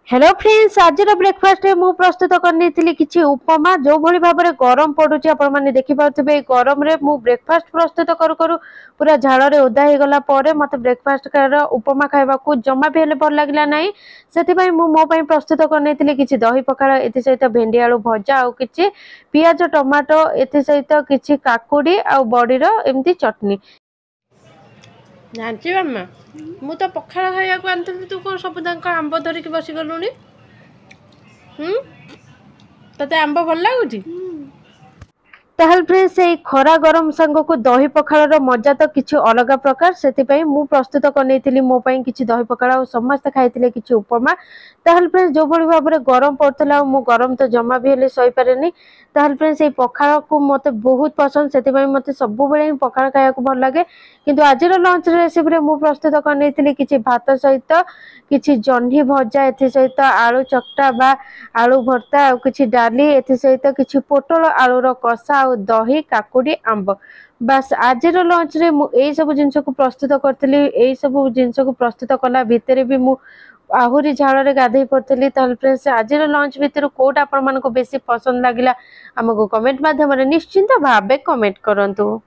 Hello friends आज breakfast मु प्रस्तुत करनी किसी उपमा जो भली भाव में गरम पड़ुची आपण मैंने देखिपे गरम रे मु ब्रेकफास्ट प्रस्तुत करू करू पूरा झाड़ रे ओदा हो गला मत ब्रेकफास्ट उपमा खाइबा को जमा भी हेले भल लगला नहीं से मो प्रस्तुत करनी किसी दही पखाड़ ए सहित भेंडी आलू भजा आउ कि पियाज टमाटो ए सहित किसी काकुड़ी आ बड़ीर एमती चटनी जानची मामा मु तो पखाड़ खाइया को आंतली तू कौन सब दांक आंब धरिक बसी गलुनी तते आंब भल लागुची ताहल फ्रेंड्स से खरा गरम सांग को दही पखाड़ मजा तो किसी अलग प्रकार से मु प्रस्तुत करनी मो किसी दही पखाड़ और समस्त खाई किसी उपमा ताहल फ्रेंड्स जो भली भाव में गरम पड़ता मु गरम तो जमा भी हेले सही पारे ताहल फ्रेंड्स ये पखाड़ को मत बहुत पसंद से मत सब बेले पखाड़ खाया भल लगे किंतु आज लंच रेसिपी मु प्रस्तुत करनी किसी भात सहित किसी जह्नी भजा ए सहित आलू चकटा बा आलू भर्ता और किसी डाली ए सहित किसी पोटल आलूर कषा और दही काकुड़ी आंब बास आज लंच रे यही सब जिनस को प्रस्तुत करी यही सब जिनस को प्रस्तुत कला भितर भी मु आहुरी झाड़ में गाधे पड़ी फ्रेंड्स आज लंच भितर कौट आपण मानक बेसी पसंद लगिला आमको कमेंट माध्यम निश्चिंत भावे कमेंट करंतु।